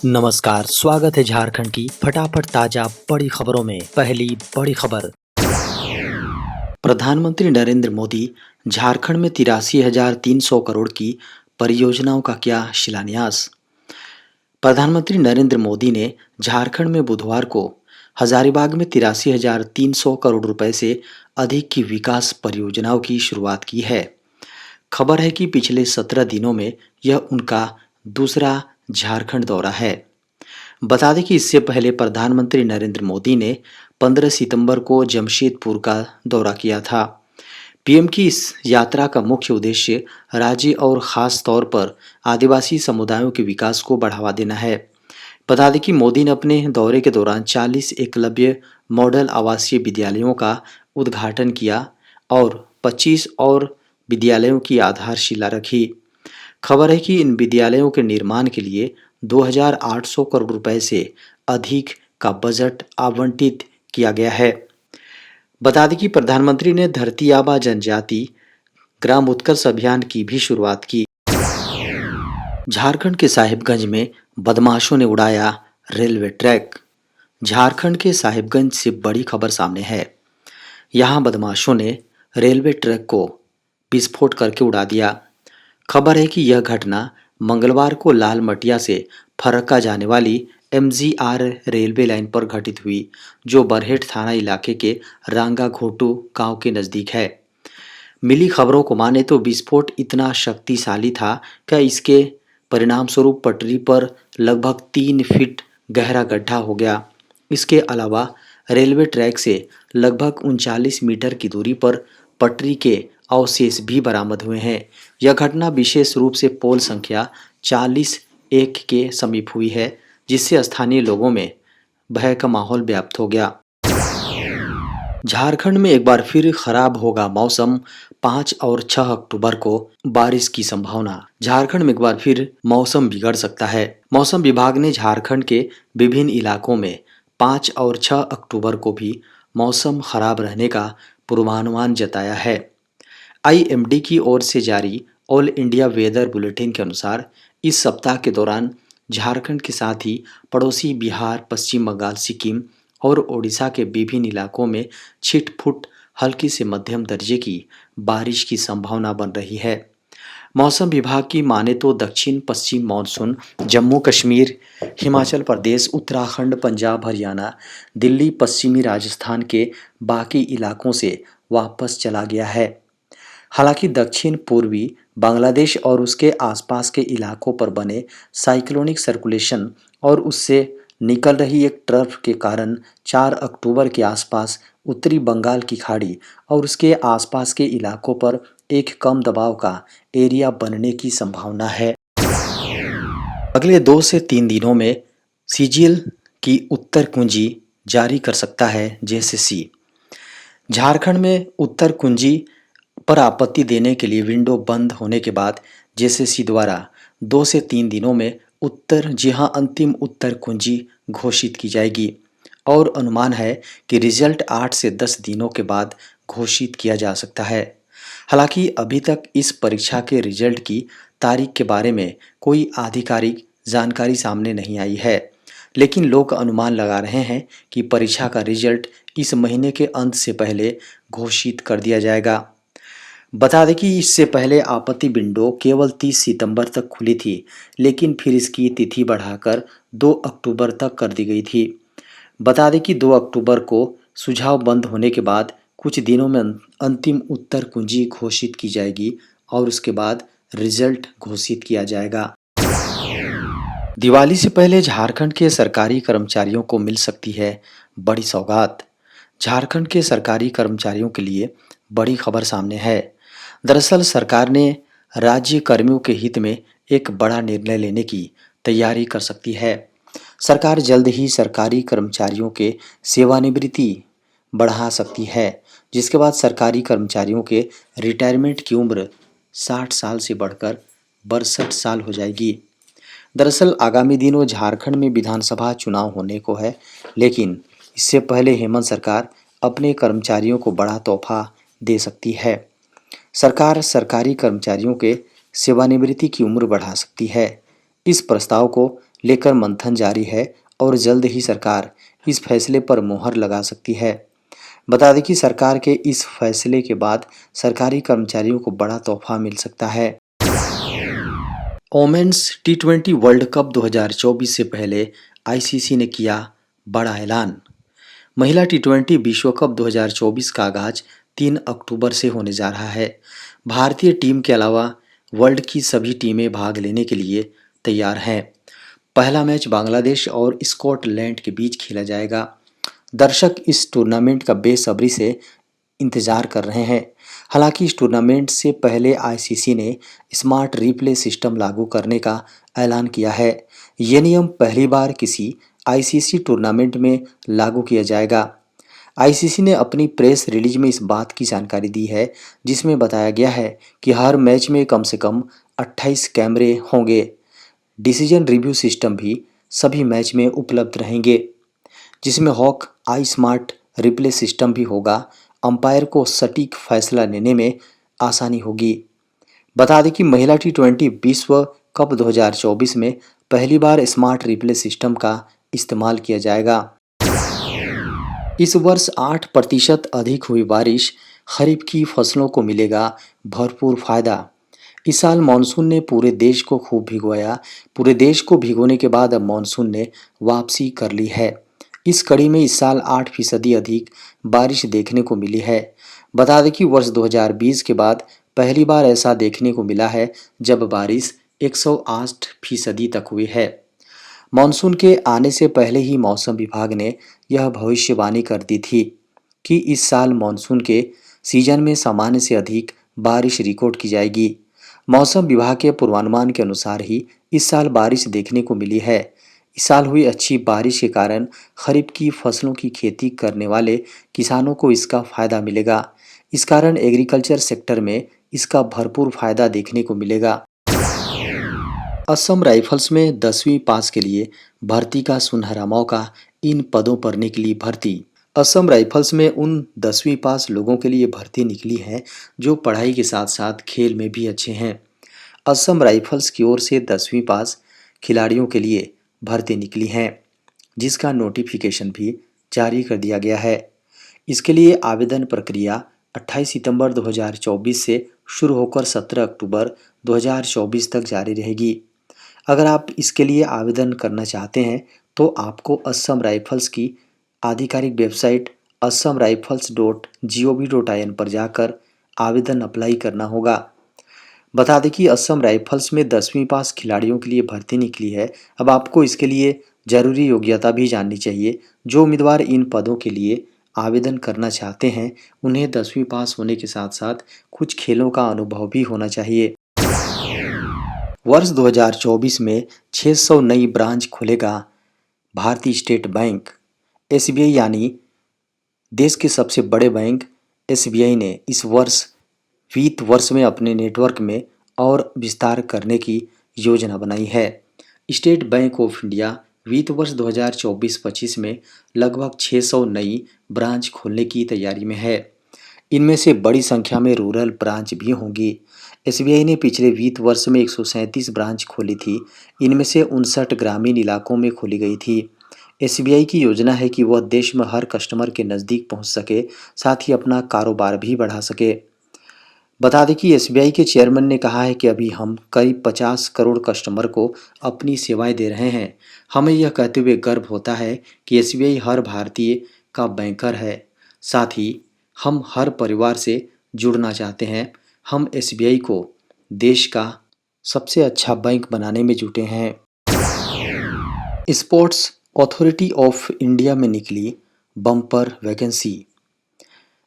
नमस्कार, स्वागत है झारखंड की फटाफट ताजा बड़ी खबरों में। पहली बड़ी खबर, प्रधानमंत्री नरेंद्र मोदी झारखंड में 83,300 करोड़ की परियोजनाओं का किया शिलान्यास। प्रधानमंत्री नरेंद्र मोदी ने झारखंड में बुधवार को हजारीबाग में 83,300 करोड़ रुपए से अधिक की विकास परियोजनाओं की शुरुआत की है। खबर है कि पिछले 17 दिनों में यह उनका दूसरा झारखंड दौरा है। बता दें कि इससे पहले प्रधानमंत्री नरेंद्र मोदी ने 15 सितंबर को जमशेदपुर का दौरा किया था। पीएम की इस यात्रा का मुख्य उद्देश्य राज्य और खास तौर पर आदिवासी समुदायों के विकास को बढ़ावा देना है। बता दें कि मोदी ने अपने दौरे के दौरान 40 एकलव्य मॉडल आवासीय विद्यालयों का उद्घाटन किया और 25 और विद्यालयों की आधारशिला रखी। खबर है कि इन विद्यालयों के निर्माण के लिए 2,800 करोड़ रुपए से अधिक का बजट आवंटित किया गया है। बता दें कि प्रधानमंत्री ने धरती आबा जनजाति ग्राम उत्कर्ष अभियान की भी शुरुआत की। झारखंड के साहिबगंज में बदमाशों ने उड़ाया रेलवे ट्रैक। झारखंड के साहिबगंज से बड़ी खबर सामने है। यहां बदमाशों ने रेलवे ट्रैक को विस्फोट करके उड़ा दिया। खबर है कि यह घटना मंगलवार को लाल मटिया से फरक्का जाने वाली एमजीआर रेलवे लाइन पर घटित हुई, जो बरहेट थाना इलाके के रांगा घोटू गांव के नजदीक है। मिली खबरों को माने तो विस्फोट इतना शक्तिशाली था कि इसके परिणाम स्वरूप पटरी पर लगभग 3 फीट गहरा गड्ढा हो गया। इसके अलावा रेलवे ट्रैक से लगभग 39 मीटर की दूरी पर पटरी के अवशेष भी बरामद हुए हैं। यह घटना विशेष रूप से पोल संख्या 40-1 के समीप हुई है, जिससे स्थानीय लोगों में भय का माहौल व्याप्त हो गया। झारखंड में एक बार फिर खराब होगा मौसम, 5 और 6 अक्टूबर को बारिश की संभावना। झारखंड में एक बार फिर मौसम बिगड़ सकता है। मौसम विभाग ने झारखंड के विभिन्न इलाकों में 5 और 6 अक्टूबर को भी मौसम खराब रहने का पूर्वानुमान जताया है। आईएमडी की ओर से जारी ऑल इंडिया वेदर बुलेटिन के अनुसार इस सप्ताह के दौरान झारखंड के साथ ही पड़ोसी बिहार, पश्चिम बंगाल, सिक्किम और ओडिशा के विभिन्न इलाकों में छिटपुट हल्की से मध्यम दर्जे की बारिश की संभावना बन रही है। मौसम विभाग की माने तो दक्षिण पश्चिम मानसून जम्मू कश्मीर, हिमाचल प्रदेश, उत्तराखंड, पंजाब, हरियाणा, दिल्ली, पश्चिमी राजस्थान के बाकी इलाकों से वापस चला गया है। हालांकि दक्षिण पूर्वी बांग्लादेश और उसके आसपास के इलाकों पर बने साइक्लोनिक सर्कुलेशन और उससे निकल रही एक ट्रफ के कारण 4 अक्टूबर के आसपास उत्तरी बंगाल की खाड़ी और उसके आसपास के इलाकों पर एक कम दबाव का एरिया बनने की संभावना है। अगले 2 से 3 दिनों में सीजीएल की उत्तर कुंजी जारी कर सकता है जेएसएससी। झारखंड में उत्तर कुंजी पर आपत्ति देने के लिए विंडो बंद होने के बाद जेएसएससी द्वारा 2 से 3 दिनों में अंतिम उत्तर कुंजी घोषित की जाएगी और अनुमान है कि रिजल्ट 8 से 10 दिनों के बाद घोषित किया जा सकता है। हालांकि अभी तक इस परीक्षा के रिजल्ट की तारीख के बारे में कोई आधिकारिक जानकारी सामने नहीं आई है, लेकिन लोग अनुमान लगा रहे हैं कि परीक्षा का रिजल्ट इस महीने के अंत से पहले घोषित कर दिया जाएगा। बता दें कि इससे पहले आपत्ति विंडो केवल 30 सितंबर तक खुली थी, लेकिन फिर इसकी तिथि बढ़ाकर 2 अक्टूबर तक कर दी गई थी। बता दें कि 2 अक्टूबर को सुझाव बंद होने के बाद कुछ दिनों में अंतिम उत्तर कुंजी घोषित की जाएगी और उसके बाद रिजल्ट घोषित किया जाएगा। दिवाली से पहले झारखंड के सरकारी कर्मचारियों को मिल सकती है बड़ी सौगात। झारखंड के सरकारी कर्मचारियों के लिए बड़ी खबर सामने है। दरअसल सरकार ने राज्य कर्मियों के हित में एक बड़ा निर्णय लेने की तैयारी कर सकती है। सरकार जल्द ही सरकारी कर्मचारियों के सेवानिवृत्ति बढ़ा सकती है, जिसके बाद सरकारी कर्मचारियों के रिटायरमेंट की उम्र 60 साल से बढ़कर 62 साल हो जाएगी। दरअसल आगामी दिनों झारखंड में विधानसभा चुनाव होने को है, लेकिन इससे पहले हेमंत सरकार अपने कर्मचारियों को बड़ा तोहफा दे सकती है। सरकार सरकारी कर्मचारियों के सेवानिवृत्ति की उम्र बढ़ा सकती है। इस प्रस्ताव को लेकर मंथन जारी है और जल्द ही सरकार इस फैसले पर मुहर लगा सकती है। बता दें कि सरकार के इस फैसले के बाद सरकारी कर्मचारियों को बड़ा तोहफा मिल सकता है। वोमेन्स टी20 वर्ल्ड कप 2024 से पहले आईसीसी ने किया बड़ा ऐलान। महिला टी20 विश्व कप 2024 का आगाज 3 अक्टूबर से होने जा रहा है। भारतीय टीम के अलावा वर्ल्ड की सभी टीमें भाग लेने के लिए तैयार हैं। पहला मैच बांग्लादेश और स्कॉटलैंड के बीच खेला जाएगा। दर्शक इस टूर्नामेंट का बेसब्री से इंतजार कर रहे हैं। हालांकि इस टूर्नामेंट से पहले आईसीसी ने स्मार्ट रिप्ले सिस्टम लागू करने का ऐलान किया है। ये नियम पहली बार किसी आईसीसी टूर्नामेंट में लागू किया जाएगा। आईसीसी ने अपनी प्रेस रिलीज में इस बात की जानकारी दी है, जिसमें बताया गया है कि हर मैच में कम से कम 28 कैमरे होंगे। डिसीजन रिव्यू सिस्टम भी सभी मैच में उपलब्ध रहेंगे, जिसमें हॉक आई स्मार्ट रिप्ले सिस्टम भी होगा। अंपायर को सटीक फैसला लेने में आसानी होगी। बता दें कि महिला टी20 विश्व कप 2024 में पहली बार स्मार्ट रिप्ले सिस्टम का इस्तेमाल किया जाएगा। इस वर्ष 8% अधिक हुई बारिश, खरीफ की फसलों को मिलेगा भरपूर फायदा। इस साल मानसून ने पूरे देश को खूब भिगोया। पूरे देश को भिगोने के बाद अब मानसून ने वापसी कर ली है। इस कड़ी में इस साल 8% अधिक बारिश देखने को मिली है। बता दें कि वर्ष 2020 के बाद पहली बार ऐसा देखने को मिला है जब बारिश 108% तक हुई है। मानसून के आने से पहले ही मौसम विभाग ने यह भविष्यवाणी कर दी थी कि इस साल मानसून के सीजन में सामान्य से अधिक बारिश रिकॉर्ड की जाएगी। मौसम विभाग के पूर्वानुमान के अनुसार ही इस साल बारिश देखने को मिली है। इस साल हुई अच्छी बारिश के कारण खरीफ की फसलों की खेती करने वाले किसानों को इसका फायदा मिलेगा। इस कारण एग्रीकल्चर सेक्टर में इसका भरपूर फायदा देखने को मिलेगा। असम राइफल्स में 10वीं पास के लिए भर्ती का सुनहरा मौका, इन पदों पर निकली भर्ती। असम राइफल्स में उन 10वीं पास लोगों के लिए भर्ती निकली है जो पढ़ाई के साथ साथ खेल में भी अच्छे हैं। असम राइफल्स की ओर से 10वीं पास खिलाड़ियों के लिए भर्ती निकली है, जिसका नोटिफिकेशन भी जारी कर दिया गया है। इसके लिए आवेदन प्रक्रिया 28 सितंबर 2024 से शुरू होकर 17 अक्टूबर 2024 तक जारी रहेगी। अगर आप इसके लिए आवेदन करना चाहते हैं तो आपको असम राइफल्स की आधिकारिक वेबसाइट assamrifles.gov.in पर जाकर आवेदन अप्लाई करना होगा। बता दें कि असम राइफल्स में 10वीं पास खिलाड़ियों के लिए भर्ती निकली है। अब आपको इसके लिए जरूरी योग्यता भी जाननी चाहिए। जो उम्मीदवार इन पदों के लिए आवेदन करना चाहते हैं उन्हें 10वीं पास होने के साथ साथ कुछ खेलों का अनुभव भी होना चाहिए। वर्ष 2024 में 600 नई ब्रांच खुलेगा भारतीय स्टेट बैंक। एसबीआई यानी देश के सबसे बड़े बैंक एसबीआई ने इस वर्ष वित्त वर्ष में अपने नेटवर्क में और विस्तार करने की योजना बनाई है। स्टेट बैंक ऑफ इंडिया वित्त वर्ष 2024-25 में लगभग 600 नई ब्रांच खोलने की तैयारी में है। इनमें से बड़ी संख्या में रूरल ब्रांच भी होंगी। एसबीआई ने पिछले वित्त वर्ष में 137 ब्रांच खोली थी। इनमें से 59 ग्रामीण इलाकों में खोली गई थी। एसबीआई की योजना है कि वह देश में हर कस्टमर के नज़दीक पहुंच सके, साथ ही अपना कारोबार भी बढ़ा सके। बता दें कि एसबीआई के चेयरमैन ने कहा है कि अभी हम करीब 50 करोड़ कस्टमर को अपनी सेवाएं दे रहे हैं। हमें यह कहते हुए गर्व होता है कि एसबीआई हर भारतीय का बैंकर है। साथ ही हम हर परिवार से जुड़ना चाहते हैं। हम एसबीआई को देश का सबसे अच्छा बैंक बनाने में जुटे हैं। स्पोर्ट्स अथॉरिटी ऑफ इंडिया में निकली बम्पर वैकेंसी।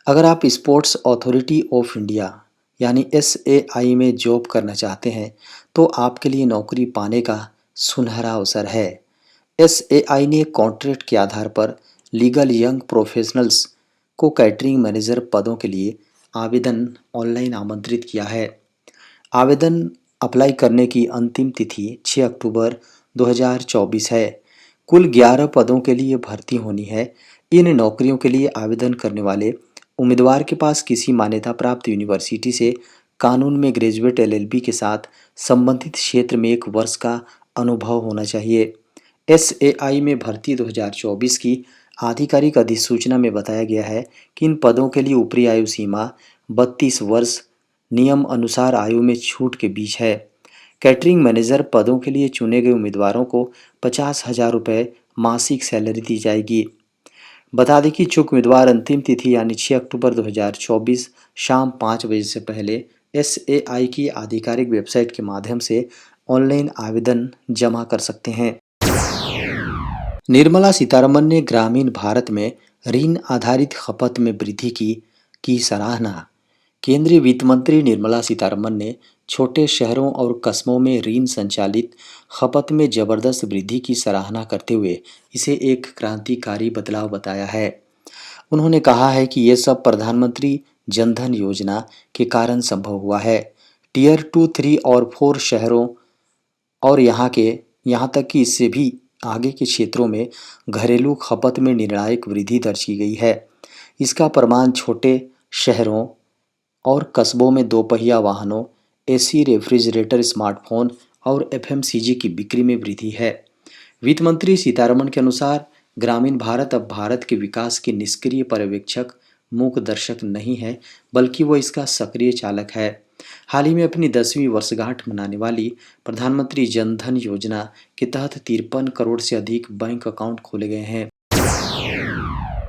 अगर आप स्पोर्ट्स अथॉरिटी ऑफ इंडिया यानी एसएआई में जॉब करना चाहते हैं तो आपके लिए नौकरी पाने का सुनहरा अवसर है। एसएआई ने कॉन्ट्रैक्ट के आधार पर लीगल यंग प्रोफेशनल्स को कैटरिंग मैनेजर पदों के लिए आवेदन ऑनलाइन आमंत्रित किया है। आवेदन अप्लाई करने की अंतिम तिथि 6 अक्टूबर 2024 है। कुल 11 पदों के लिए भर्ती होनी है। इन नौकरियों के लिए आवेदन करने वाले उम्मीदवार के पास किसी मान्यता प्राप्त यूनिवर्सिटी से कानून में ग्रेजुएट एलएलबी के साथ संबंधित क्षेत्र में 1 वर्ष का अनुभव होना चाहिए। एसएआई में भर्ती 2024 की आधिकारिक अधिसूचना में बताया गया है कि इन पदों के लिए ऊपरी आयु सीमा 32 वर्ष नियम अनुसार आयु में छूट के बीच है। कैटरिंग मैनेजर पदों के लिए चुने गए उम्मीदवारों को 50,000 रुपये मासिक सैलरी दी जाएगी। बता दें कि इच्छुक उम्मीदवार अंतिम तिथि यानी 6 अक्टूबर 2024 शाम 5 बजे से पहले एसएआई की आधिकारिक वेबसाइट के माध्यम से ऑनलाइन आवेदन जमा कर सकते हैं। निर्मला सीतारमण ने ग्रामीण भारत में ऋण आधारित खपत में वृद्धि की सराहना। केंद्रीय वित्त मंत्री निर्मला सीतारमण ने छोटे शहरों और कस्बों में ऋण संचालित खपत में जबरदस्त वृद्धि की सराहना करते हुए इसे एक क्रांतिकारी बदलाव बताया है। उन्होंने कहा है कि ये सब प्रधानमंत्री जनधन योजना के कारण संभव हुआ है। टियर 2, 3 और 4 शहरों और यहाँ तक कि इससे भी आगे के क्षेत्रों में घरेलू खपत में निर्णायक वृद्धि दर्ज की गई है। इसका प्रमाण छोटे शहरों और कस्बों में दोपहिया वाहनों, एसी, रेफ्रिजरेटर, स्मार्टफोन और एफएमसीजी की बिक्री में वृद्धि है। वित्त मंत्री सीतारमण के अनुसार ग्रामीण भारत अब भारत के विकास के निष्क्रिय पर्यवेक्षक, मूक दर्शक नहीं है, बल्कि वो इसका सक्रिय चालक है। हाल ही में अपनी 10वीं वर्षगांठ मनाने वाली प्रधानमंत्री जनधन योजना के तहत 53 करोड़ से अधिक बैंक अकाउंट खोले गए हैं।